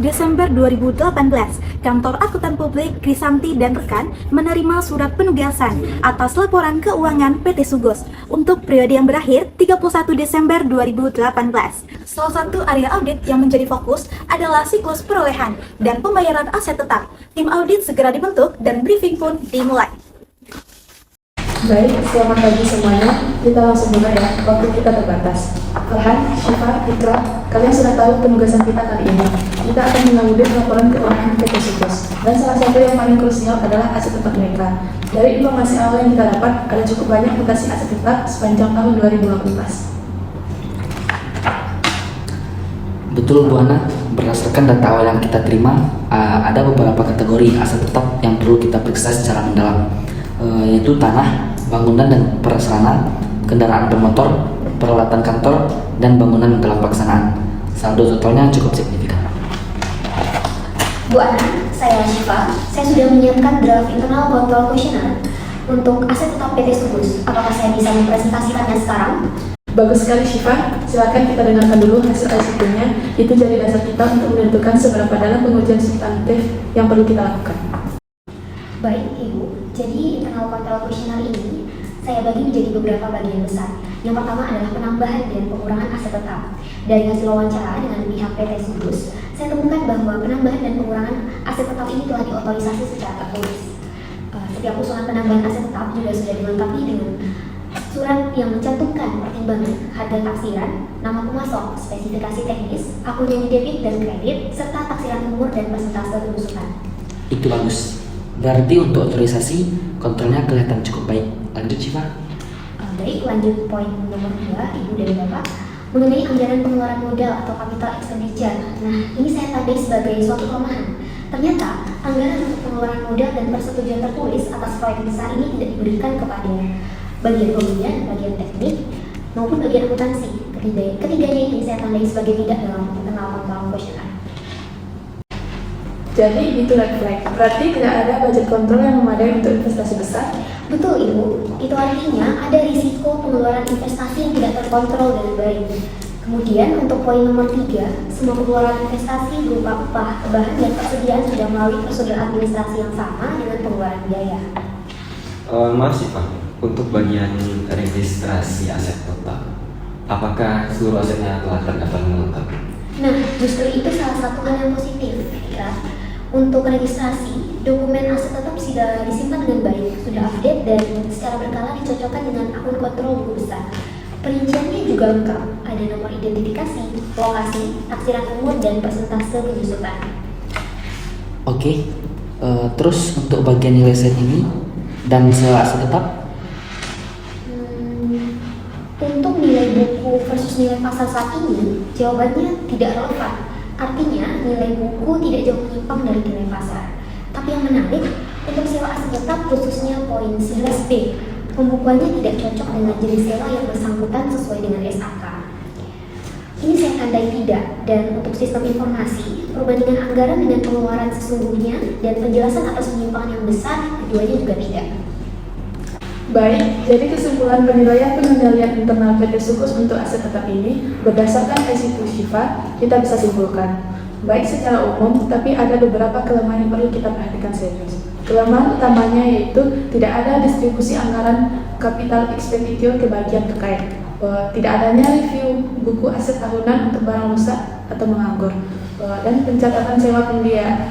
Desember 2018, Kantor Akuntan Publik Krisanti dan rekan menerima surat penugasan atas laporan keuangan PT Sugos untuk periode yang berakhir 31 Desember 2018. Salah satu area audit yang menjadi fokus adalah siklus perolehan dan pembayaran aset tetap. Tim audit segera dibentuk dan briefing pun dimulai. Baik, selamat pagi semuanya. Kita langsung mulai ya, waktu kita terbatas. Farhan, Syifa, Ikra, kalian sudah tahu penugasan kita kali ini. Kita akan mengaudit laporan keuangan PT Sugos. Dan salah satu yang paling krusial adalah aset tetap mereka. Dari informasi awal yang kita dapat, ada cukup banyak mutasi aset tetap sepanjang tahun 2018. Betul Bu Ana, berdasarkan data awal yang kita terima, ada beberapa kategori aset tetap yang perlu kita periksa secara mendalam, yaitu tanah, bangunan dan prasarana, kendaraan bermotor, peralatan kantor, dan bangunan dalam pelaksanaan. Saldo totalnya cukup signifikan. Bu Ana, saya Syifa. Saya sudah menyiapkan draft internal control questionnaire untuk aset tetap PT Sugos. Apakah saya bisa mempresentasikannya sekarang? Bagus sekali Syifa, silakan kita dengarkan dulu hasil ICT-nya. Itu jadi dasar kita untuk menentukan seberapa dalam pengujian substantif yang perlu kita lakukan. Baik Ibu, jadi internal control questionnaire ini saya bagi menjadi beberapa bagian besar. Yang pertama adalah penambahan dan pengurangan aset tetap. Dari hasil wawancara dengan pihak PT Sugos, saya temukan bahwa penambahan dan pengurangan aset tetap ini telah diotorisasi secara tertulis. Setiap usulan penambahan aset tetap juga sudah dilengkapi dengan surat yang mencantumkan pertimbangan harga taksiran, nama pemasok, spesifikasi teknis, akun yang debit dan kredit, serta taksiran umur dan persentase penyusutan. Itu bagus. Berarti untuk otorisasi, kontrolnya kelihatan cukup baik. Lanjut Syifa. Baik, lanjut poin nomor 2, Ibu dan Bapak, mengenai anggaran pengeluaran modal atau capital expenditure. Nah, ini saya tandai sebagai suatu kelemahan. Ternyata, anggaran untuk pengeluaran modal dan persetujuan tertulis atas proyek besar ini tidak diberikan kepada bagian pembelian, bagian teknik, maupun bagian akuntansi. Ketiganya ini saya tandai sebagai tidak dalam internal control questionnaire. Jadi itu red flag, berarti tidak ada budget kontrol yang memadai untuk investasi besar? Betul Ibu, itu artinya ada risiko pengeluaran investasi yang tidak terkontrol dengan baik. Kemudian untuk poin nomor 3, semua pengeluaran investasi berupa upah, bahan dan persediaan sudah melalui prosedur administrasi yang sama dengan pengeluaran biaya. Maaf sih Pak, untuk bagian registrasi aset tetap, apakah seluruh asetnya telah terdaftar lengkap? Nah, justru itu salah satu hal yang positif, ya. Untuk registrasi, dokumen aset tetap sudah disimpan dengan baik, sudah update dan secara berkala dicocokkan dengan akun kontrol buku besar. Perinciannya juga lengkap, ada nomor identifikasi, lokasi, taksiran umur, dan persentase penyusutan. Oke, terus untuk bagian nilai set ini dan sel aset tetap? Untuk nilai buku versus nilai pasar saat ini, jawabannya tidak relevan. Artinya, nilai buku tidak jauh menyimpang dari nilai pasar. Tapi yang menarik, untuk sewa aset tetap khususnya poin 11B, pembukuannya tidak cocok dengan jenis sewa yang bersangkutan sesuai dengan SAK. Ini saya tandai tidak, dan untuk sistem informasi, perbandingan anggaran dengan pengeluaran sesungguhnya dan penjelasan atas penyimpangan yang besar, keduanya juga tidak. Baik, jadi kesimpulan penilaian pengendalian internal PT Sugos untuk aset tetap ini berdasarkan ICT Syifa, kita bisa simpulkan. Baik secara umum, tapi ada beberapa kelemahan yang perlu kita perhatikan serius. Kelemahan utamanya yaitu tidak ada distribusi anggaran capital expenditure ke bagian terkait. Tidak adanya review buku aset tahunan untuk barang rusak atau menganggur. Dan pencatatan sewa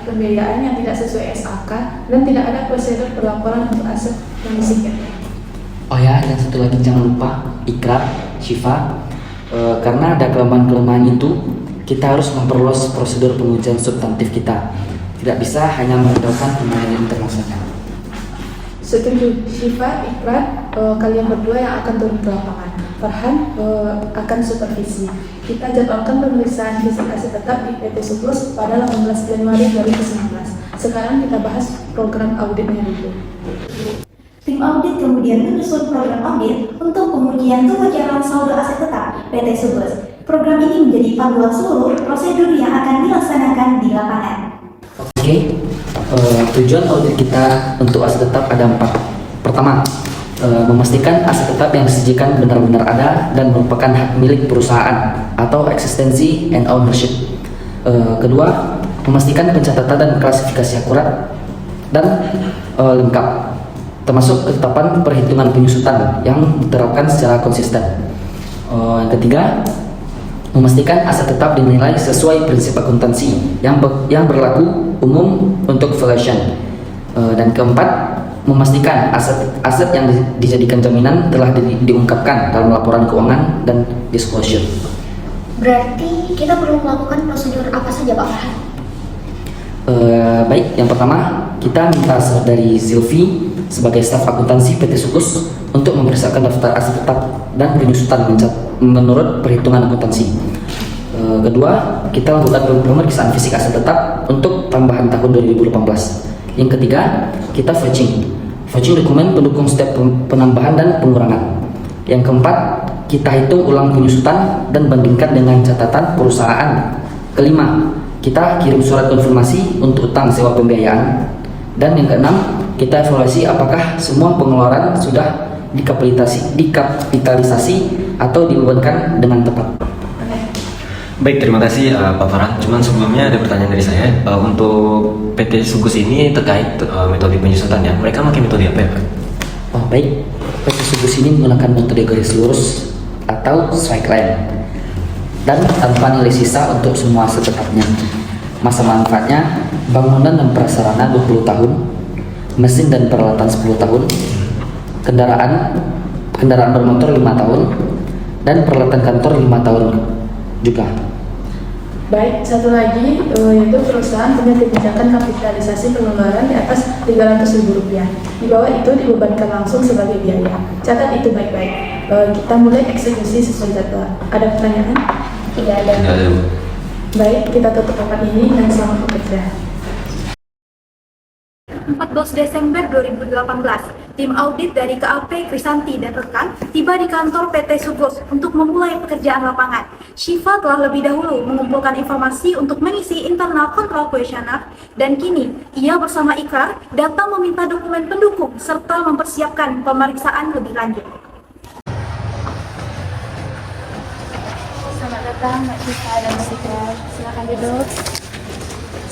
pembiayaan yang tidak sesuai SAK dan tidak ada prosedur pelaporan untuk aset yang disingkirkan. Oh ya, dan satu lagi jangan lupa Ikra, Syifa, karena ada kelemahan-kelemahan itu, kita harus memperluas prosedur pengujian substantif kita. Tidak bisa hanya mengandalkan penilaian internal saja. Setuju, Syifa, Ikra, kalian berdua yang akan turun ke lapangan. Farhan akan supervisi. Kita jadwalkan pemeriksaan fisik aset tetap di PT Sugos pada 18 Januari 2019. Sekarang kita bahas program auditnya dulu. Tim audit kemudian menyusun program audit untuk pengujian kewajaran saldo aset tetap PT Sugos. Program ini menjadi panduan seluruh prosedur yang akan dilaksanakan di lapangan. Oke, tujuan audit kita untuk aset tetap ada 4. Pertama, memastikan aset tetap yang disajikan benar-benar ada dan merupakan hak milik perusahaan atau eksistensi and ownership. Kedua, memastikan pencatatan dan klasifikasi akurat dan lengkap, termasuk ketetapan perhitungan penyusutan yang diterapkan secara konsisten. Yang ketiga, memastikan aset tetap dinilai sesuai prinsip akuntansi yang berlaku umum untuk valuation. Dan keempat, memastikan aset yang dijadikan jaminan telah diungkapkan dalam laporan keuangan dan disclosure. Berarti kita perlu melakukan prosedur apa saja Pak Farhan? Baik, yang pertama kita minta surat dari Zilvi sebagai staf akuntansi PT Sugos untuk memeriksakan daftar aset tetap dan penyusutan menurut perhitungan akuntansi. Kedua, kita lakukan pemeriksaan fisik aset tetap untuk tambahan tahun 2018. Yang ketiga, kita fetching dokumen pendukung setiap penambahan dan pengurangan. Yang keempat, kita hitung ulang penyusutan dan bandingkan dengan catatan perusahaan. Kelima, kita kirim surat konfirmasi untuk utang sewa pembiayaan. Dan yang keenam, kita evaluasi apakah semua pengeluaran sudah dikapitalisasi atau dibebankan dengan tepat. Baik, terima kasih Pak Farhan. Cuman sebelumnya ada pertanyaan dari saya. Untuk PT Sugos ini terkait metode penyusutan ya, mereka pakai metode apa ya Pak? Oh baik, PT Sugos ini menggunakan metode garis lurus atau straight line dan tanpa nilai sisa untuk semua aset tetapnya. Masa manfaatnya bangunan dan prasarana 20 tahun, mesin dan peralatan 10 tahun, kendaraan bermotor 5 tahun, dan peralatan kantor 5 tahun juga. Baik, satu lagi yaitu perusahaan punya kebijakan kapitalisasi pengeluaran di atas Rp300.000. Di bawah itu dibebankan langsung sebagai biaya. Catat itu baik-baik. Kita mulai eksekusi sesuai jadwal. Ada pertanyaan? Tidak ada. Baik, kita tutup rapat ini dan selamat bekerja. 14 Desember 2018, tim audit dari KAP Krisanti dan rekan tiba di kantor PT Sugos untuk memulai pekerjaan lapangan. Syifa telah lebih dahulu mengumpulkan informasi untuk mengisi internal control questionnaire dan kini ia bersama Ikrar datang meminta dokumen pendukung serta mempersiapkan pemeriksaan lebih lanjut. Selamat datang Mbak Syifa dan Mas Ikrar. Silakan duduk.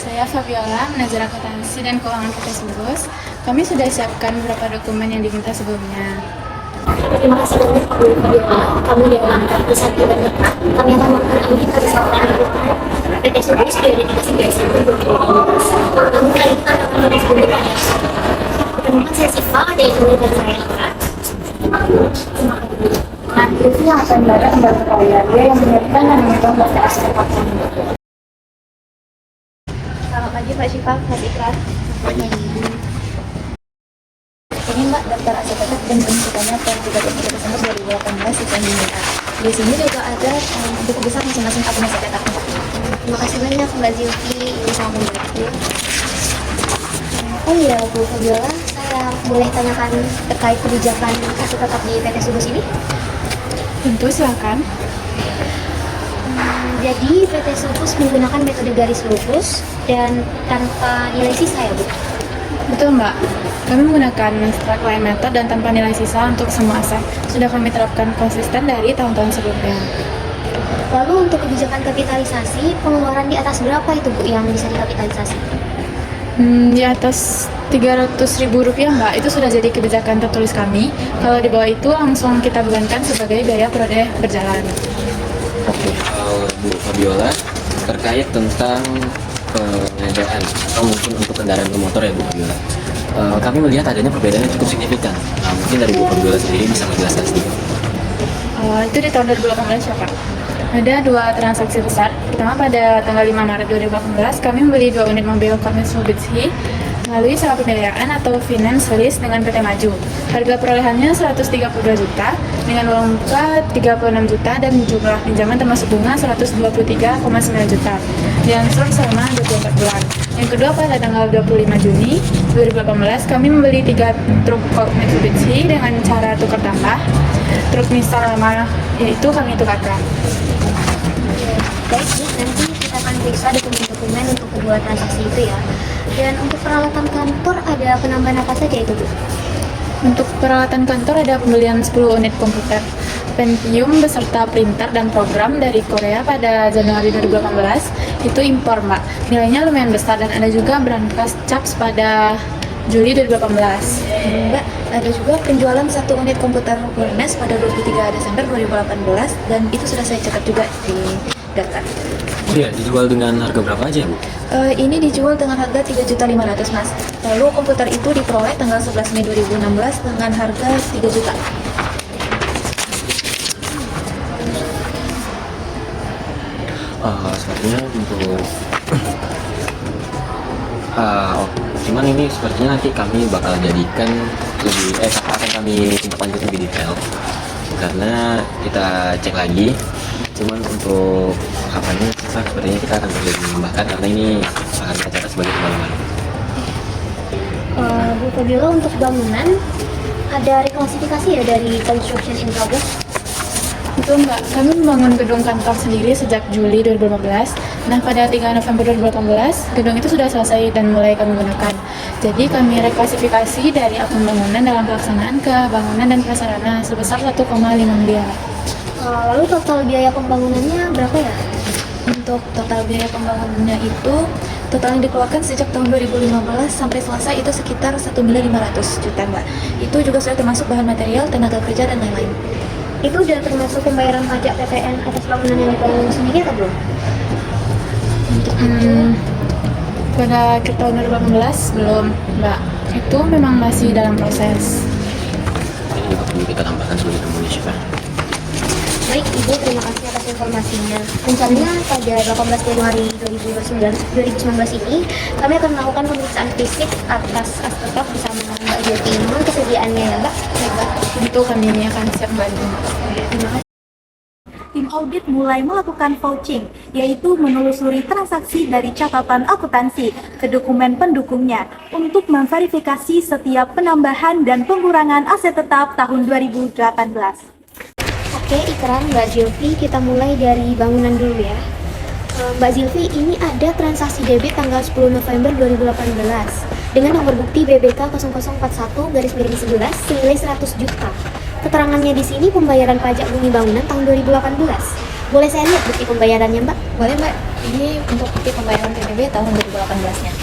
Saya Fabiola, manajer akuntansi dan keuangan PT Sugos. Kami sudah siapkan beberapa dokumen yang diminta sebelumnya. Terima kasih banyak Bu Fabiola. Kami dari Krisanti dan rekan. Kami akan melakukan audit kesalahan PT Sugos dari 3 Desember 2018. Namun kali kita akan merespon bertanya. Pertemuan saya Syifa dari Kami dan saya Ikrar. Nah, itu yang akan datang dari kalian. Dia yang menyiapkan dan memegang daftar aset tetap. Selamat pagi Pak Syifa, Mas Ikrar. Ini Mbak daftar aset tetap dan penyusutannya per 31 Desember 2018 itu yang diminta. Di sini juga ada buku besar masing-masing akun aset tetapnya. Terima kasih banyak Mbak Zilvi, Ibu sama Bu Zilvi. Oh iya Bu Fabiola, saya boleh tanyakan terkait kebijakan aset tetap di PT Sugos ini? Tentu, silakan. Jadi PT Sugos menggunakan metode garis lurus dan tanpa nilai sisa ya Bu? Betul Mbak, kami menggunakan straight line method dan tanpa nilai sisa untuk semua aset. Sudah kami terapkan konsisten dari tahun-tahun sebelumnya. Lalu untuk kebijakan kapitalisasi, pengeluaran di atas berapa itu Bu yang bisa dikapitalisasi? Di atas Rp300.000 Mbak, itu sudah jadi kebijakan tertulis kami. Kalau di bawah itu langsung kita bebankan sebagai biaya periode berjalan. Bu Fabiola, terkait tentang pengadaan atau mungkin untuk kendaraan bermotor ya Bu Fabiola. Kami melihat adanya perbedaan yang cukup signifikan. Nah, mungkin dari Bu Fabiola sendiri bisa menjelaskan sedikit. Itu di tahun 2018 ya Pak. Ada 2 transaksi besar. Pertama pada tanggal 5 Maret 2018 kami membeli 2 unit mobil Mitsubishi melalui sewa pembiayaan atau finance lease dengan PT Maju. Harga perolehannya 132 juta dengan uang muka 36 juta dan jumlah pinjaman termasuk bunga 123,9 juta. Diangsur selama 24 bulan. Yang Yang kedua, pada tanggal 25 Juni 2018, kami membeli 3 truk Colt Mitsubishi dengan cara tukar tambah. Truk Nissan lama yaitu kami tukarkan. Baik, Bu, nanti kita akan periksa dokumen-dokumen untuk kedua transaksi itu ya. Dan untuk peralatan kantor ada penambahan apa saja itu, Bu? Untuk peralatan kantor ada pembelian 10 unit komputer Pentium beserta printer dan program dari Korea pada Januari 2018. Itu impor, Mbak. Nilainya lumayan besar dan ada juga brankas CAPS pada Juli 2018. Mbak, ada juga penjualan 1 unit komputer Wellness pada 23 Desember 2018 dan itu sudah saya catat juga di data. Iya, dijual dengan harga berapa aja, Bu? Ini dijual dengan harga 3.500.000, Mas. Lalu komputer itu diperoleh tanggal 11 Mei 2016 dengan harga 3 juta. Sepertinya untuk oh, cuman ini sepertinya nanti kami bakal jadikan akan kami tindak lanjut lebih detail karena kita cek lagi. Cuman untuk kapannya sepertinya kita akan perlu menambahkan karena ini akan kita catat sebagai pendalaman. Bu Fabiola, untuk bangunan ada reklasifikasi ya dari construction in progress? Itu Mbak, kami membangun gedung kantor sendiri sejak Juli 2015. Nah, pada 3 November 2018, gedung itu sudah selesai dan mulai kami gunakan. Jadi kami reklasifikasi dari akun bangunan dalam pelaksanaan ke bangunan dan prasarana sebesar 1,5 miliar. Lalu total biaya pembangunannya berapa ya? Untuk total biaya pembangunannya itu total yang dikeluarkan sejak tahun 2015 sampai selesai itu sekitar 1.500.000.000, Mbak. Itu juga sudah termasuk bahan material, tenaga kerja dan lain-lain. Itu udah termasuk pembayaran pajak PPN atas bangunan yang dibangun sendiri atau belum? Pada akhir tahun 2018 belum, Mbak. Itu memang masih dalam proses. Ini juga perlu kita tambahkan sebagai amunisi, Pak. Baik, Ibu, terima kasih atas informasinya. Rencananya pada 18 Januari 2019 ini, kami akan melakukan pemeriksaan fisik atas aspek bersama Mbak Jyoti. Mohon kesediaannya ya, Mbak. Baik, Mbak. Tentu kami ini akan siap membantu. Terima kasih. Tim audit mulai melakukan vouching, yaitu menelusuri transaksi dari catatan akuntansi ke dokumen pendukungnya untuk memverifikasi setiap penambahan dan pengurangan aset tetap tahun 2018. Oke, Ikran, Mbak Zilvi, kita mulai dari bangunan dulu ya. Mbak Zilvi, ini ada transaksi debit tanggal 10 November 2018 dengan nomor bukti BBK 0041-11 senilai 100 juta. Keterangannya di sini pembayaran pajak bumi bangunan tahun 2018. Boleh saya lihat bukti pembayarannya, Mbak? Boleh, Mbak. Ini untuk bukti pembayaran PBB tahun 2018-nya.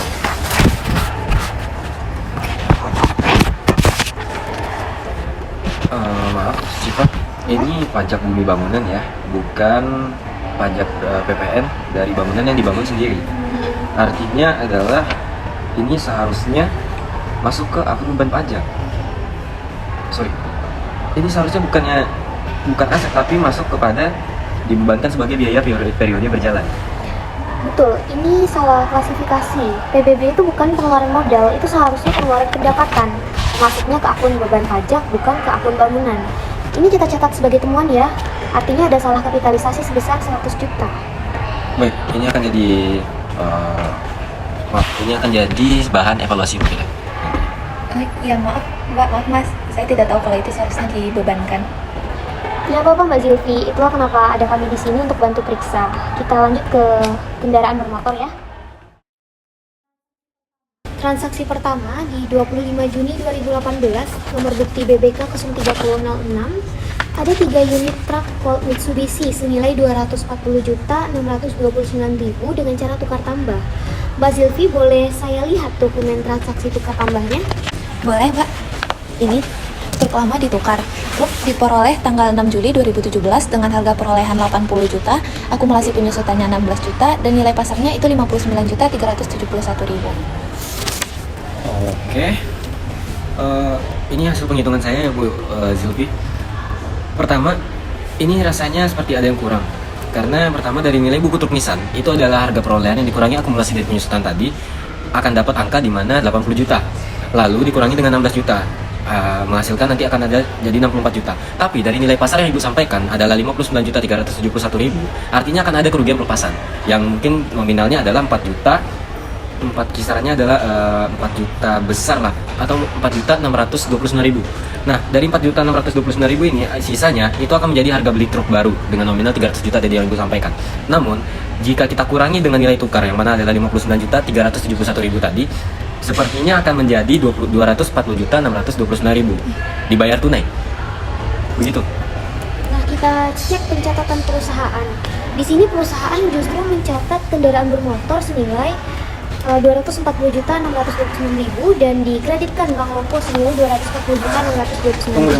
Maaf, Sifat, ini pajak bumi bangunan ya, bukan pajak PPN dari bangunan yang dibangun sendiri. Artinya adalah ini seharusnya masuk ke akun beban pajak. Sorry, ini seharusnya bukan aset tapi masuk kepada dibebankan sebagai biaya periode berjalan. Betul, ini salah klasifikasi. PBB itu bukan pengeluaran modal, itu seharusnya pengeluaran pendapatan. Masuknya ke akun beban pajak, bukan ke akun bangunan. Ini kita catat sebagai temuan ya. Artinya ada salah kapitalisasi sebesar 100 juta. Baik, ini akan jadi bahan evaluasi mungkin. Ya maaf, maaf Mas. Saya tidak tahu kalau itu seharusnya dibebankan. Ya apa-apa Mbak Zilvi, itulah kenapa ada kami di sini untuk bantu periksa. Kita lanjut ke kendaraan bermotor ya. Transaksi pertama di 25 Juni 2018, nomor bukti BBK 0306, ada 3 unit truk Colt Mitsubishi senilai 240.629.000 dengan cara tukar tambah. Mbak Zilvi, boleh saya lihat dokumen transaksi tukar tambahnya? Boleh, Mbak. Ini truk lama ditukar. Truk diperoleh tanggal 6 Juli 2017 dengan harga perolehan 80 juta, akumulasi penyusutannya 16 juta, dan nilai pasarnya itu 59.371.000. Oke. Ini hasil penghitungan saya ya Bu Zilvi. Pertama, ini rasanya seperti ada yang kurang. Karena pertama dari nilai buku truk Nissan, itu adalah harga perolehan yang dikurangi akumulasi dari penyusutan tadi, akan dapat angka di mana 80 juta. Lalu dikurangi dengan 16 juta. Menghasilkan nanti akan ada jadi 64 juta. Tapi dari nilai pasar yang Ibu sampaikan adalah 59.371.000. Artinya akan ada kerugian pelepasan yang mungkin nominalnya adalah 4 juta kisarannya adalah 4 juta besar lah, atau 4.629.000. Nah, dari 4.629.000 ini sisanya itu akan menjadi harga beli truk baru dengan nominal 300 juta tadi yang gue sampaikan. Namun jika kita kurangi dengan nilai tukar yang mana adalah 59.371.000 tadi, sepertinya akan menjadi 240.629.000 dibayar tunai. Begitu. Nah, kita cek pencatatan perusahaan. Di sini perusahaan justru mencatat kendaraan bermotor senilai 240.629.000 dan dikreditkan Bank Loko senilai 240.629.000. Tunggu.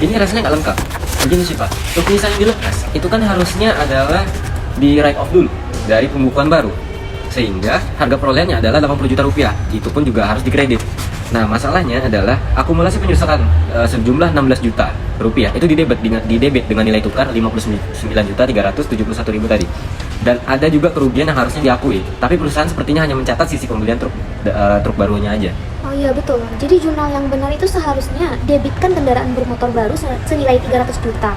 Ini rasanya nggak lengkap. Begini sih Pak, truk Nissan yang dilepas itu kan harusnya adalah di write off dulu dari pembukuan baru, sehingga harga perolehannya adalah 80 juta rupiah. Itu pun juga harus dikredit. Nah, masalahnya adalah akumulasi penyusakan sejumlah 16 juta rupiah itu didebit dengan nilai tukar 59.371.000 tadi. Dan ada juga kerugian yang harusnya diakui, tapi perusahaan sepertinya hanya mencatat sisi pembelian truk barunya aja. Oh iya betul. Jadi jurnal yang benar itu seharusnya debitkan kendaraan bermotor baru senilai 300 juta.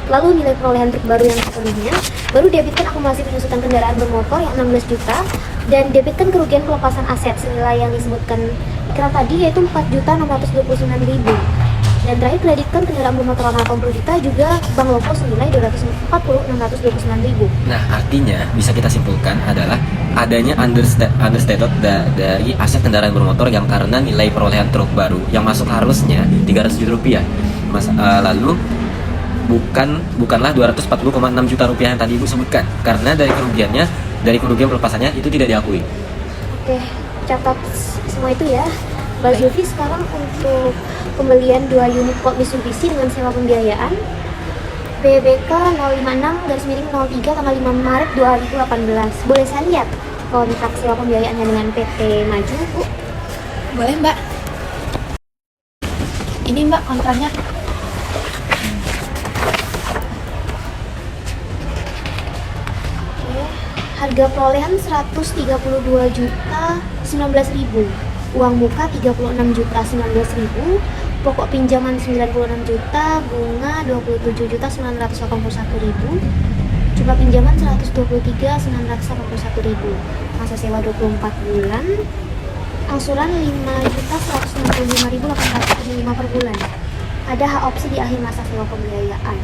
Lalu nilai perolehan truk baru yang sepenuhnya, baru debitkan akumulasi penyusutan kendaraan bermotor yang 16 juta dan debitkan kerugian pelepasan aset senilai yang disebutkan ikrar tadi yaitu 4.629.000. Dan terakhir kreditkan kendaraan bermotor 80 juta juga Bank Loko senilai 240.629.000. Nah, artinya bisa kita simpulkan adalah adanya understated dari aset kendaraan bermotor yang karena nilai perolehan truk baru yang masuk harusnya 300 juta rupiah. Lalu bukanlah 240,6 juta rupiah yang tadi Ibu sebutkan, karena dari kerugian pelepasannya itu tidak diakui. Oke, catat semua itu ya. Mbak Zulfi, sekarang untuk pembelian 2 unit Colt Mitsubishi dengan sewa pembiayaan BBK 056/03 tanggal 5 Maret 2018. Boleh saya lihat kontrak sewa pembiayaannya dengan PT Maju, Bu? Boleh Mbak. Ini Mbak kontraknya. Oke. Harga perolehan 132.019.000. Uang muka 36.019.000, pokok pinjaman 96 juta, bunga 27.981.000, jumlah pinjaman 123.981.000, masa sewa 24 bulan, angsuran 5.165.875 per bulan. Ada hak opsi di akhir masa sewa pembiayaan.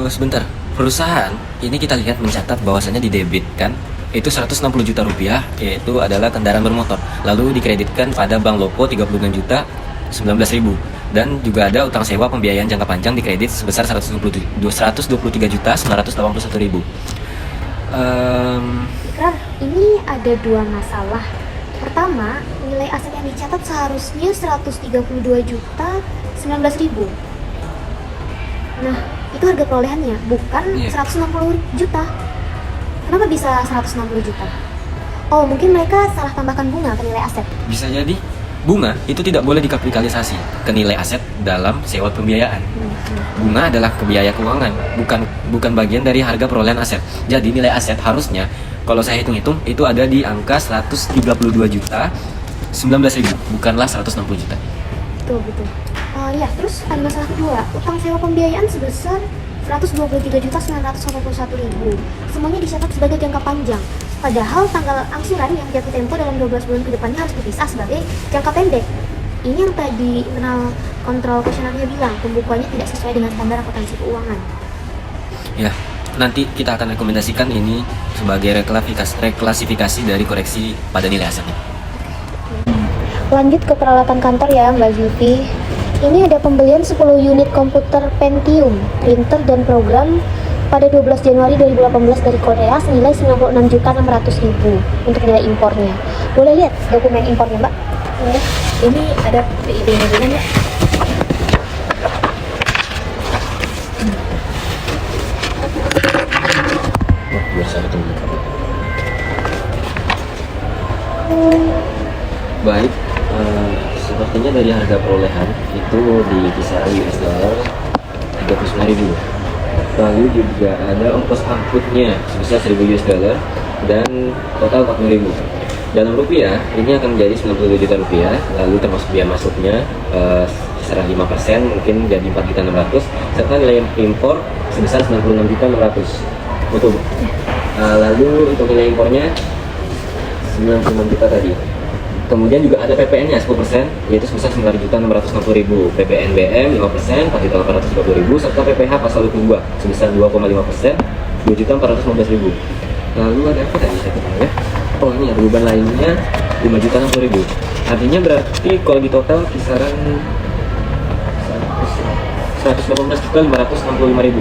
Sebentar, perusahaan ini kita lihat mencatat bahwasannya didebitkan itu 160 juta rupiah, yaitu adalah kendaraan bermotor, lalu dikreditkan pada Bank Loko 36 juta 19.000, dan juga ada utang sewa pembiayaan jangka panjang dikredit sebesar 123 juta 981.000. Ikrar, ini ada 2 masalah. Pertama, nilai aset yang dicatat seharusnya 132 juta 19.000. Nah, itu harga perolehannya, bukan 160 juta. Kenapa bisa 160 juta? Oh, mungkin mereka salah tambahkan bunga ke nilai aset. Bisa jadi bunga itu tidak boleh dikapitalisasi ke nilai aset dalam sewa pembiayaan. Bunga adalah biaya keuangan, bukan bagian dari harga perolehan aset. Jadi nilai aset harusnya, kalau saya hitung-hitung, itu ada di angka 132 juta 19.000, bukanlah 160 juta. Betul. Ya, terus ada masalah kedua, utang sewa pembiayaan sebesar 123.981.000. Semuanya dicatat sebagai jangka panjang. Padahal tanggal angsuran yang jatuh tempo dalam 12 bulan ke depannya harus dipisah sebagai jangka pendek. Ini yang tadi internal kontrol kuesionernya bilang, pembukuannya tidak sesuai dengan standar akuntansi keuangan. Ya, nanti kita akan rekomendasikan ini sebagai reklasifikasi dari koreksi pada nilai asetnya. Lanjut ke peralatan kantor ya Mbak Zulfi. Ini ada pembelian 10 unit komputer Pentium, printer dan program pada 12 Januari 2018 dari Korea senilai 96.600.000 untuk nilai impornya. Boleh lihat dokumen impornya, Mbak? Boleh. Ini ada PIB-nya juga Mbak. Biar saya tunjukkan. Baik, sepertinya dari harga perolehan itu di kisaran US dollar 39.000. Lalu juga ada ongkos angkutnya sebesar 1.000 US dollar dan total 40.000. Dalam rupiah ini akan menjadi 92 juta rupiah, lalu termasuk biaya masuknya kisaran 5% mungkin jadi 4.600.000 serta nilai impor sebesar 96.600.000. Betul. Lalu untuk nilai impornya 96 juta tadi. Kemudian juga ada PPN-nya 10%, yaitu sebesar 9.660.000, PPN BM 5%, 4.830.000, serta PPH pasal 22 sebesar 2,5%, 2.415.000. Lalu ada apa tadi saya ketahui ya? Oh, ini ada beban lainnya 5.060.000. Artinya berarti kalau di total kisaran 118.565.000.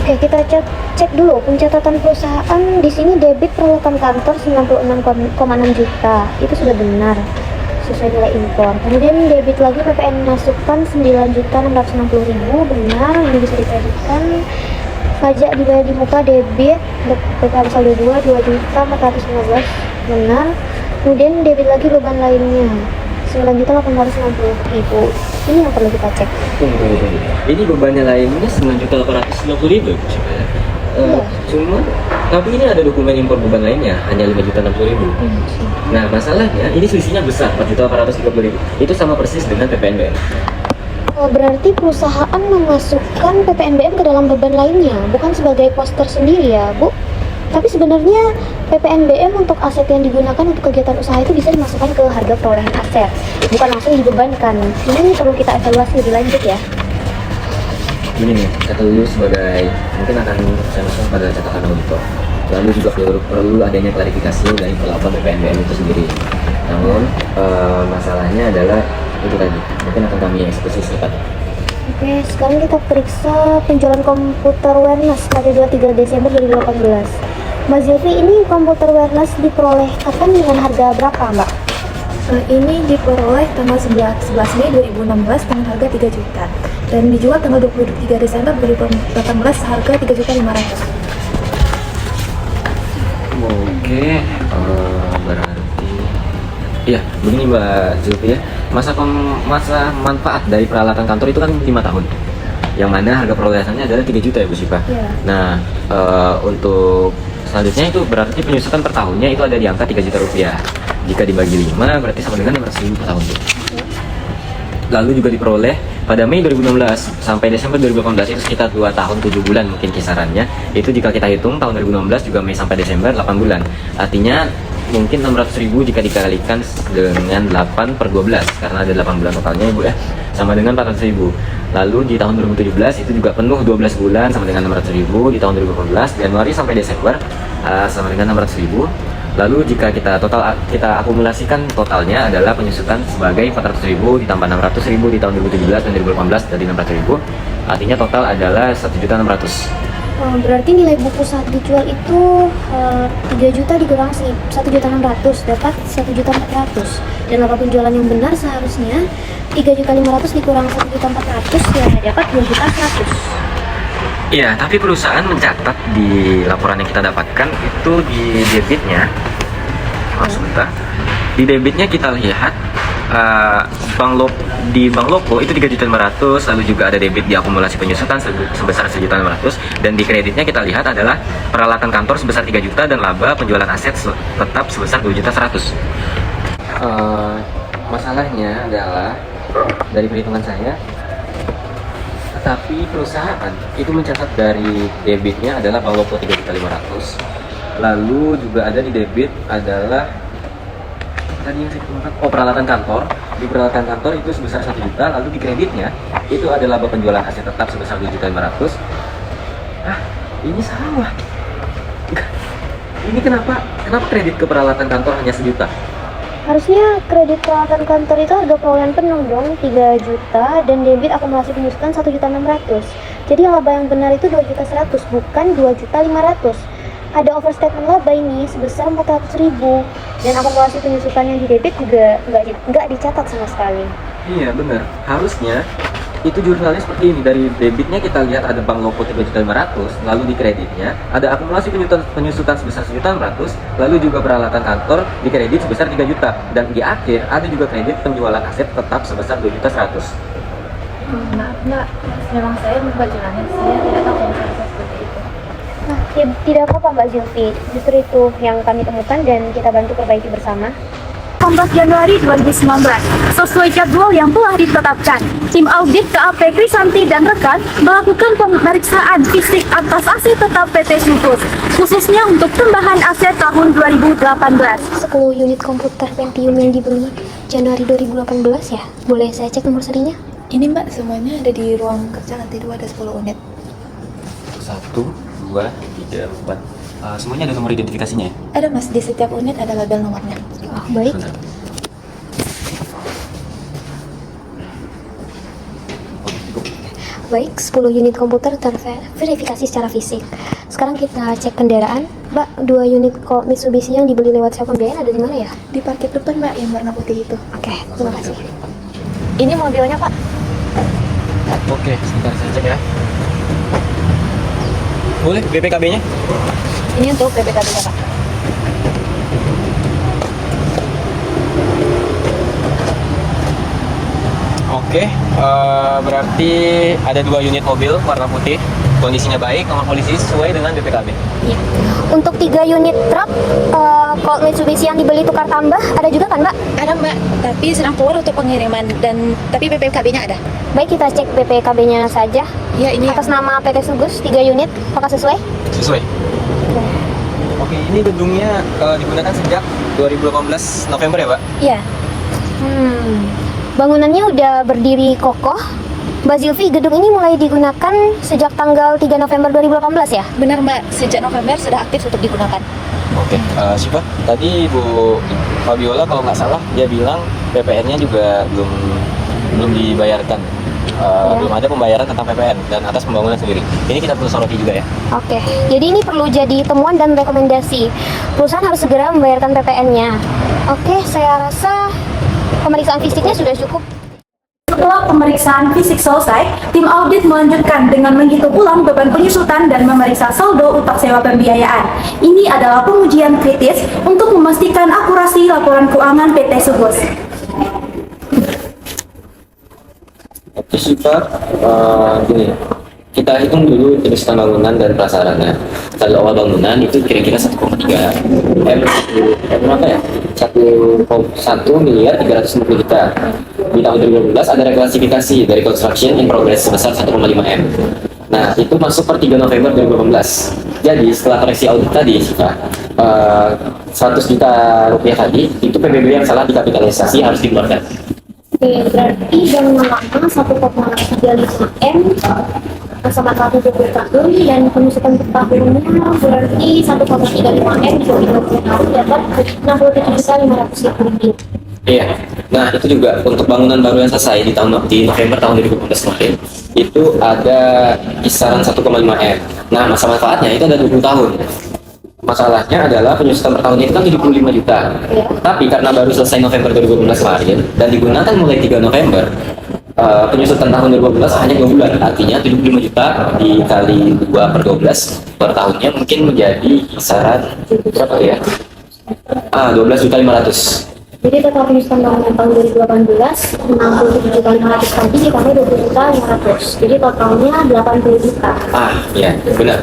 Oke, kita cek dulu pencatatan perusahaan. Di sini debit peralatan kantor 96,6 juta. Itu sudah benar sesuai nilai impor. Kemudian debit lagi PPN masukkan 9.660.000, benar, ini bisa dikreditkan. Pajak dibayar di muka debit PPh saldo 2.415, benar. Kemudian debit lagi beban lainnya 9.860.000. Ini yang perlu kita cek. Tunggu. Ini bebannya lainnya 9.850.000. Iya. Cuma, tapi ini ada dokumen impor beban lainnya hanya 5.060.000. Nah, masalahnya ini selisihnya besar 4.830.000. Itu sama persis dengan PPNBM. Oh, berarti perusahaan memasukkan PPNBM ke dalam beban lainnya, bukan sebagai pos tersendiri ya, Bu? Tapi sebenarnya PPNBM untuk aset yang digunakan untuk kegiatan usaha itu bisa dimasukkan ke harga perolehan aset, bukan langsung dibebankan. Ini perlu kita evaluasi lebih lanjut ya. Begini, kata dulu sebagai mungkin akan saya masuk pada catatan auditor. Lalu juga perlu adanya klarifikasi dari perlakuan PPNBM itu sendiri. Namun masalahnya adalah itu tadi, mungkin akan kami eksekusi secepatnya. Oke, sekarang kita periksa penjualan komputer wireless pada 23 Desember 2018. Mbak Zilvi, ini komputer wireless diperoleh kapan dengan harga berapa, Mbak? Ini diperoleh tanggal 11 Mei 2016 dengan harga 3 juta dan dijual tanggal 23 Desember 2018 seharga 3.500.000. Oke, berarti iya, begini Mbak Zulfi ya. Masa manfaat dari peralatan kantor itu kan 5 tahun. Yang mana harga perolehannya adalah 3 juta ya Bu Syifa. Iya. Nah, untuk selanjutnya itu berarti penyusutan per tahunnya itu ada di angka 3 juta rupiah. Jika dibagi 5 berarti sama dengan 500.000 per tahun. Lalu juga diperoleh pada Mei 2016 sampai Desember 2018 itu sekitar 2 tahun 7 bulan mungkin kisarannya. Itu jika kita hitung tahun 2016 juga Mei sampai Desember 8 bulan. Artinya mungkin 600.000 jika dikalikan dengan 8 per 12 karena ada 8 bulan totalnya Ibu ya, sama dengan 400.000. Lalu di tahun 2017 itu juga penuh 12 bulan sama dengan 600.000. Di tahun 2018 Januari sampai Desember sama dengan 600.000. Lalu jika kita akumulasikan totalnya adalah penyusutan sebagai 400.000 ditambah 600.000 di tahun 2017 dan 2018 dari 600.000. Artinya total adalah 1.600.000. Berarti nilai buku saat dijual itu 3 juta dikurang 1.600.000 dapat 1.400.000, dan laba penjualan yang benar seharusnya 3.500.000 dikurang 1.400.000 ya dapat 2.100.000. Iya, tapi perusahaan mencatat di laporan yang kita dapatkan itu di debitnya. Sebentar. Di debitnya kita lihat di Bank Loko itu 3.500.000, lalu juga ada debit di akumulasi penyusutan sebesar 1.600.000, dan di kreditnya kita lihat adalah peralatan kantor sebesar 3 juta dan laba penjualan aset tetap sebesar 2.100.000. Masalahnya adalah dari perhitungan saya, tapi perusahaan itu mencatat dari debitnya adalah Bank Loko 3.500.000, lalu juga ada di debit adalah tadi yang saya ketemukan, peralatan kantor. Di peralatan kantor itu sebesar 1 juta, lalu di kreditnya itu ada laba penjualan aset tetap sebesar 2.500.000. Ini salah. Ini kenapa kredit ke peralatan kantor hanya 1 juta? Harusnya kredit peralatan kantor itu harga perolehan penuh dong, 3 juta, dan debit akumulasi penyusutan 1.600.000. Jadi laba yang benar itu 2.100.000, bukan 2.500.000. Ada overstatement laba ini sebesar 400.000, dan akumulasi penyusutan yang di debit juga nggak dicatat sama sekali. Iya benar, harusnya itu jurnalnya seperti ini. Dari debitnya kita lihat ada Bank Loko 3.500.000, lalu di kreditnya ada akumulasi penyusutan sebesar 1.600.000, lalu juga peralatan kantor di kredit sebesar 3 juta, dan di akhir ada juga kredit penjualan aset tetap sebesar 2.100.000. Maaf Mbak, memang saya lupa jalannya, saya tidak tahu kalau saya seperti itu. Nah, tidak apa-apa Mbak Zilvi, justru itu yang kami temukan dan kita bantu perbaiki bersama. 18 Januari 2019 sesuai jadwal yang telah ditetapkan. Tim audit KAP Krisanti dan rekan melakukan pemeriksaan fisik atas aset tetap PT Sugus, khususnya untuk tambahan aset tahun 2018. 10 unit komputer Pentium yang dibeli Januari 2018 ya? Boleh saya cek nomor serinya? Ini Mbak, semuanya ada di ruang kerja lantai 2, ada 10 unit. 1, 2, 3, 4. Semuanya ada nomor identifikasinya ya? Ada Mas, di setiap unit ada label nomornya. Oh, baik. Sebentar. Baik, 10 unit komputer terverifikasi secara fisik. Sekarang kita cek kendaraan. Mbak, 2 unit kok Mitsubishi yang dibeli lewat sewa pembiayaan ada di mana ya? Di parkir depan Mbak, yang warna putih itu. Oke, terima kasih. Ini mobilnya Pak. Oke, sebentar saya cek ya. Boleh BPKB-nya? Ini untuk PPKB-nya Pak. Oke, berarti ada 2 unit mobil warna putih, kondisinya baik, nomor polisi sesuai dengan BPKB. Iya. Untuk 3 unit truk Colt Mitsubishi yang dibeli tukar tambah ada juga kan Mbak? Ada Mbak, tapi sedang keluar untuk pengiriman dan tapi PPKB-nya ada. Baik, kita cek BPKB-nya saja. Ya ini Atas nama PT Sugus 3 unit, apakah sesuai? Sesuai. Oke, ini gedungnya digunakan sejak 2018 November ya, Pak? Iya. Bangunannya udah berdiri kokoh. Mbak Zilvi, gedung ini mulai digunakan sejak tanggal 3 November 2018 ya? benar Mbak, sejak November sudah aktif untuk digunakan. Oke, Siva, tadi Bu Fabiola kalau nggak salah dia bilang PPN-nya juga belum dibayarkan. Belum ada pembayaran tentang PPN dan atas pembangunan sendiri. Ini kita perlu soroti juga ya. Oke, jadi ini perlu jadi temuan dan rekomendasi. Perusahaan harus segera membayarkan PPN-nya. Oke, saya rasa pemeriksaan fisiknya sudah cukup. Setelah pemeriksaan fisik selesai, tim audit melanjutkan dengan menghitung ulang beban penyusutan dan memeriksa saldo utang sewa pembiayaan. Ini adalah pengujian kritis untuk memastikan akurasi laporan keuangan PT Sugus. Oke Siva, gini, kita hitung dulu penyusutan bangunan dan prasarana. Saldo awal bangunan itu kira-kira 1,3 berapa ya? 1 miliar 350 juta. Di tahun 2012 ada reklasifikasi dari construction in progress sebesar 1,5 M. Nah, itu masuk per 3 November 2018. Jadi setelah koreksi audit tadi, Siva, 100 juta rupiah tadi, itu PBB yang salah dikapitalisasi harus dikeluarkan. Oke, berarti bangunan lama 1,35 M sama 120 tahun dan penyusutan per tahunnya berarti 1,35 M dibagi 20 tahun dapat 67.500.000 rupiah. Iya. Nah, itu juga untuk bangunan baru yang selesai di November tahun 2018 kemarin, itu ada kisaran 1,5 M. Nah, masa manfaatnya itu ada 20 tahun. Masalahnya adalah penyusutan per tahun itu kan 75 juta. Tapi karena baru selesai November 2018 kemarin dan digunakan mulai 3 November, penyusutan tahun 2018 hanya 2 bulan. Artinya 75 juta dikali 2 per 12 per tahunnya mungkin menjadi kisaran berapa ya? 12.500.000. Jadi total penyusutan bangunan tahun 2018 67.500 tadi ditambah 20.500. Jadi totalnya 80 juta. Iya, benar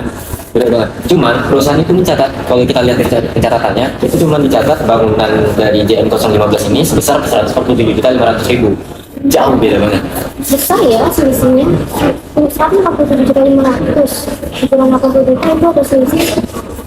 banget. Cuman perusahaan itu mencatat, kalau kita lihat dari pencatatannya, itu cuma dicatat bangunan dari JM015 ini sebesar 147.500.000. Jauh beda banget. Besar ya selisihnya. Perusahaan 47.500. Hitungan 80 juta itu ada selisih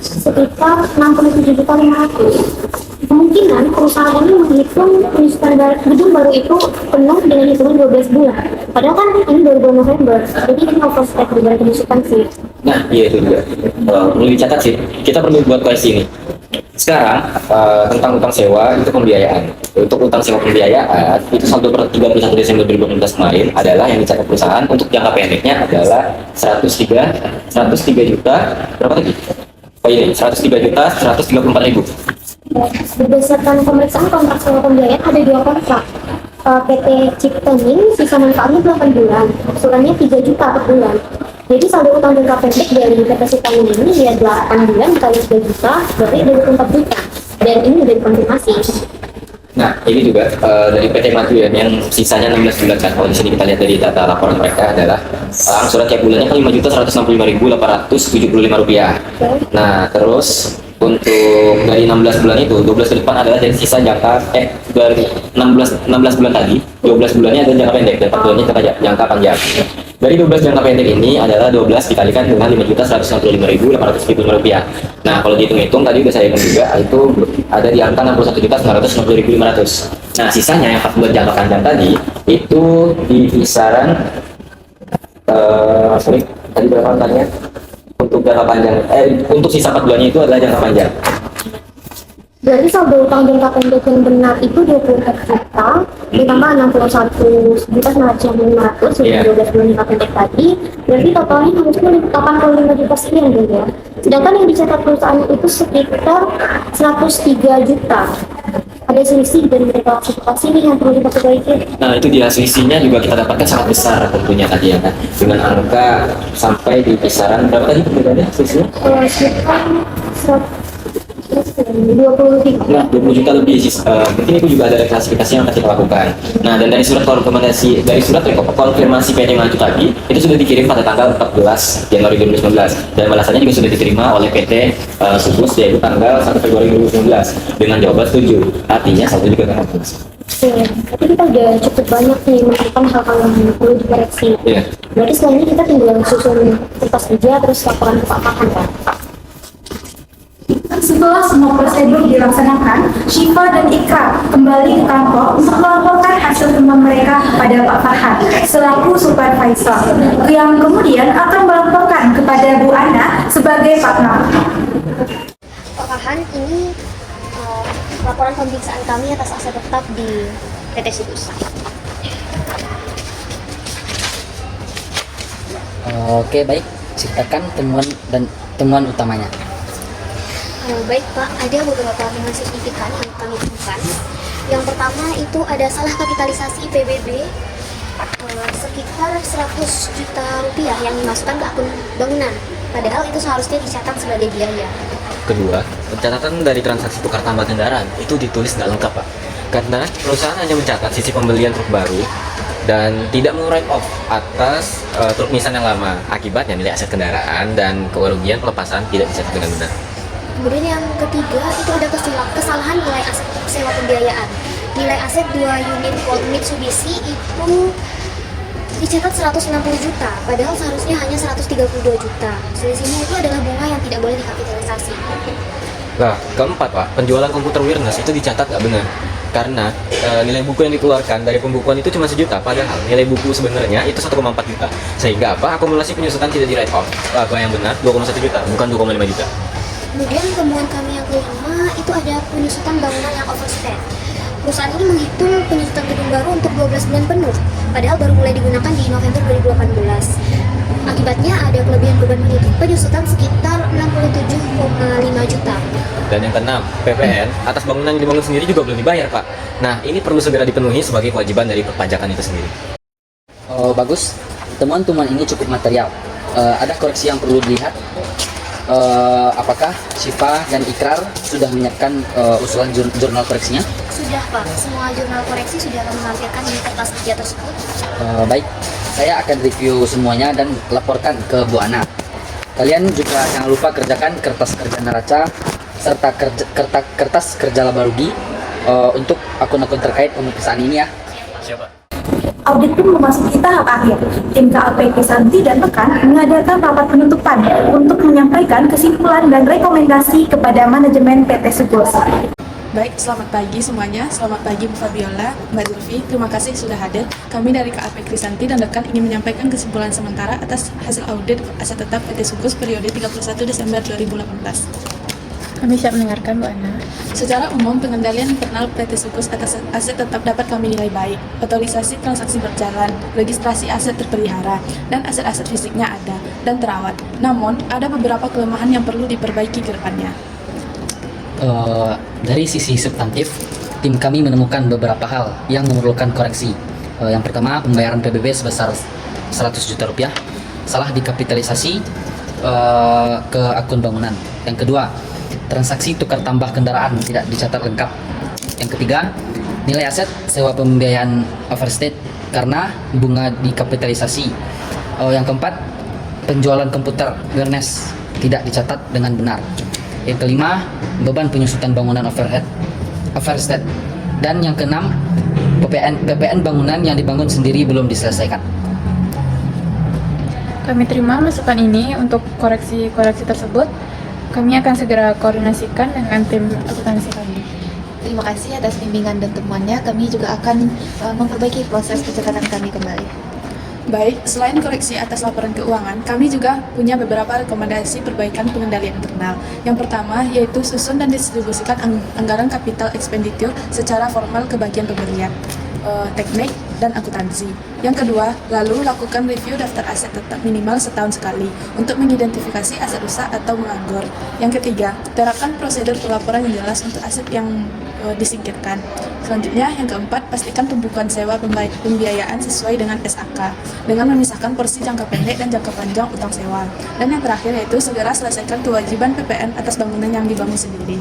sekitar 67.500. Kemungkinan perusahaan ini menghitung penyusutan gedung baru itu penuh dengan hitungan 12 bulan. Padahal kan ini 2000 November, jadi ini overstep dengan penyusutan sih. Nah, iya itu juga. Perlu dicatat sih. Kita perlu buat koleksi ini. Sekarang tentang utang sewa itu pembiayaan. Untuk utang sewa pembiayaan itu saldo per 31 Desember 2018 kemarin adalah yang dicatat perusahaan untuk jangka pendeknya adalah 103 juta berapa tadi? Oh ini 103.134.000. Berdasarkan pemeriksaan kontrak sewa pembiayaan ada 2 kontrak. PT Ciptening sisa manfaatnya 8 bulan, usulannya 3 juta per bulan. Jadi saldo utang jangka pendek dari PT Ciptening ini dia 8 bulan kali 3 juta, berarti ada 24 juta. Dan ini sudah dikonfirmasi. Nah, ini juga dari PT Maju ya, yang sisanya 16 bulan kan. Kalau di sini kita lihat dari data laporan mereka adalah angsuran tiap bulannya kan 5.165.875 rupiah. Nah, terus untuk dari 16 bulan itu 12 ke depan adalah dari sisa dari 16 bulan tadi 12 bulannya adalah jangka pendek dan 4 bulannya jangka panjang. Dari 12 jangka pendek ini adalah 12 dikalikan dengan 5.155.875 rupiah. Nah, kalau dihitung-hitung tadi udah saya hitung juga, itu ada di angka 61.950.500. Nah, sisanya yang 4 bulan jangka panjang tadi itu di kisaran tadi berapa angkanya? Untuk jangka panjang, untuk sisa 4 bulannya itu adalah jangka panjang. Berarti saldo utang jangka pendek yang benar itu 24 juta ditambah 61.950.500 Iya. 12 bulan jangka pendek tadi, berarti totalnya harusnya 85 juta sekian gitu ya. Sedangkan yang dicatat perusahaan itu sekitar 103 juta. Ada selisih dari klasifikasi ini yang perlu kita perbaiki. Nah, itu dia selisihnya juga kita dapatkan sangat besar tentunya tadi ya kan, dengan angka sampai di kisaran berapa tadi perbedaannya selisihnya? Sekitar 23. Nah, 20 juta lebih sih. Mungkin itu juga ada klasifikasi yang akan kita lakukan. Nah, dan dari surat konfirmasi PT Maju tadi itu sudah dikirim pada tanggal 14 Januari 2019 dan balasannya juga sudah diterima oleh PT Sugus yaitu tanggal 1 Februari 2019 dengan jawaban setuju. Artinya saldo juga akan bagus. Oke, tapi kita udah cukup banyak nih melakukan hal-hal yang perlu dikoreksi. Iya. Berarti setelah ini kita tinggal susun kertas kerja terus laporan ke Pak Farhan kan? Setelah semua prosedur dilaksanakan, Syifa dan Ikrar kembali ke kantor untuk melaporkan hasil temuan mereka kepada Pak Farhan selaku supervisor, yang kemudian akan melaporkan kepada Bu Ana sebagai partner. Pak Farhan, ini laporan pemeriksaan kami atas aset tetap di PT Sugus. Oke, baik. Ceritakan temuan utamanya. Baik Pak, ada beberapa hal signifikan yang kami temukan. Yang pertama itu ada salah kapitalisasi PBB sekitar 100 juta rupiah yang dimasukkan ke akun bangunan. Padahal itu seharusnya dicatat sebagai biaya. Kedua, pencatatan dari transaksi tukar tambah kendaraan itu ditulis nggak lengkap, Pak. Karena perusahaan hanya mencatat sisi pembelian truk baru dan tidak meng-write off atas truk Nissan yang lama. Akibatnya nilai aset kendaraan dan kerugian pelepasan tidak dicatat dengan benar. Kemudian yang ketiga itu ada kesalahan nilai aset sewa pembiayaan. Nilai aset 2 unit Ford Mitsubishi itu dicatat 160 juta, padahal seharusnya hanya 132 juta. Selisihnya itu adalah bunga yang tidak boleh dikapitalisasi. Nah, keempat, Pak, penjualan komputer Wirnes itu dicatat nggak benar. Karena nilai buku yang dikeluarkan dari pembukuan itu cuma 1 juta, padahal nilai buku sebenarnya itu 1,4 juta. Sehingga apa? Akumulasi penyusutan tidak di write off. Apa yang benar? 2,1 juta, bukan 2,5 juta. Kemudian temuan kami yang kelima itu ada penyusutan bangunan yang overspend. Perusahaan ini menghitung penyusutan gedung baru untuk 12 bulan penuh, padahal baru mulai digunakan di November 2018. Akibatnya ada kelebihan beban penyusutan sekitar 67,5 juta. Dan yang keenam, PPN atas bangunan yang dibangun sendiri juga belum dibayar, Pak. Nah, ini perlu segera dipenuhi sebagai kewajiban dari perpajakan itu sendiri. Oh, bagus. Temuan-temuan ini cukup material. Ada koreksi yang perlu dilihat. Apakah Syifa dan Ikrar sudah menyiapkan usulan jurnal koreksinya? Sudah Pak, semua jurnal koreksi sudah kami lampirkan di kertas kerja tersebut. Baik, saya akan review semuanya dan laporkan ke Bu Ana. Kalian juga jangan lupa kerjakan kertas kerja neraca serta kertas kerja laba rugi untuk akun-akun terkait pemeriksaan ini ya. Siapa? Audit pun memasuki tahap akhir. Tim KAP Krisanti dan rekan mengadakan rapat penutupan untuk menyampaikan kesimpulan dan rekomendasi kepada manajemen PT Sugus. Baik, selamat pagi semuanya. Selamat pagi Bu Fabiola, Mbak Zulfi. Terima kasih sudah hadir. Kami dari KAP Krisanti dan rekan ingin menyampaikan kesimpulan sementara atas hasil audit aset tetap PT Sugus periode 31 Desember 2018. Kami siap mendengarkan Bu Ana. Secara umum, pengendalian internal PT Sugus atas aset tetap dapat kami nilai baik. Otorisasi transaksi berjalan, registrasi aset terpelihara, dan aset-aset fisiknya ada dan terawat. Namun, ada beberapa kelemahan yang perlu diperbaiki ke depannya. Dari sisi substantif, tim kami menemukan beberapa hal yang memerlukan koreksi. Yang pertama, pembayaran PBB sebesar 100 juta rupiah, salah dikapitalisasi ke akun bangunan. Yang kedua, transaksi tukar tambah kendaraan tidak dicatat lengkap. Yang ketiga, nilai aset sewa pembiayaan overstate karena bunga dikapitalisasi. Yang keempat, penjualan komputer Wirnes tidak dicatat dengan benar. Yang kelima, beban penyusutan bangunan overhead. Dan yang keenam, PPN bangunan yang dibangun sendiri belum diselesaikan. Kami terima masukan ini. Untuk koreksi-koreksi tersebut, kami akan segera koordinasikan dengan tim akuntansi kami. Terima kasih atas bimbingan dan temuannya. Kami juga akan memperbaiki proses pencatatan kami kembali. Baik, selain koreksi atas laporan keuangan, kami juga punya beberapa rekomendasi perbaikan pengendalian internal. Yang pertama, yaitu susun dan distribusikan anggaran capital expenditure secara formal ke bagian pemberian, teknik, dan akuntansi. Yang kedua, lalu lakukan review daftar aset tetap minimal setahun sekali untuk mengidentifikasi aset rusak atau menganggur. Yang ketiga, terapkan prosedur pelaporan yang jelas untuk aset yang disingkirkan. Selanjutnya, yang keempat, pastikan tumpukan sewa pembiayaan sesuai dengan SAK dengan memisahkan porsi jangka pendek dan jangka panjang utang sewa. Dan yang terakhir yaitu segera selesaikan kewajiban PPN atas bangunan yang dibangun sendiri.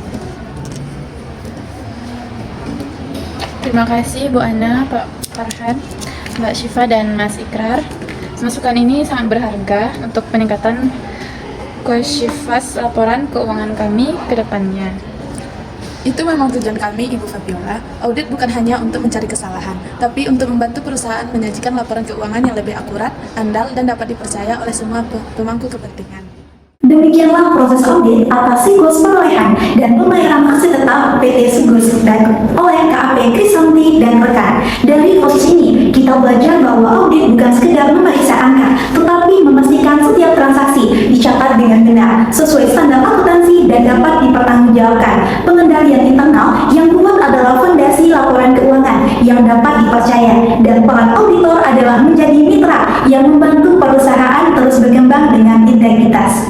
Terima kasih Bu Ana, Pak Farhan, Mbak Syifa, dan Mas Ikrar. Masukan ini sangat berharga untuk peningkatan kohesivitas laporan keuangan kami ke depannya. Itu memang tujuan kami, Ibu Fabiola. Audit bukan hanya untuk mencari kesalahan, tapi untuk membantu perusahaan menyajikan laporan keuangan yang lebih akurat, andal, dan dapat dipercaya oleh semua pemangku kepentingan. Demikianlah proses audit atas siklus perolehan dan pembayaran aset tetap PT Sugus dan oleh KAP Krisanti dan rekan. Dari proses ini, kita belajar bahwa audit bukan sekedar memeriksa angka, tetapi memastikan setiap transaksi dicatat dengan benar, sesuai standar akuntansi dan dapat dipertanggungjawabkan. Pengendalian internal yang kuat adalah fondasi laporan keuangan yang dapat dipercaya, dan peran auditor adalah menjadi mitra yang membantu perusahaan terus berkembang dengan integritas.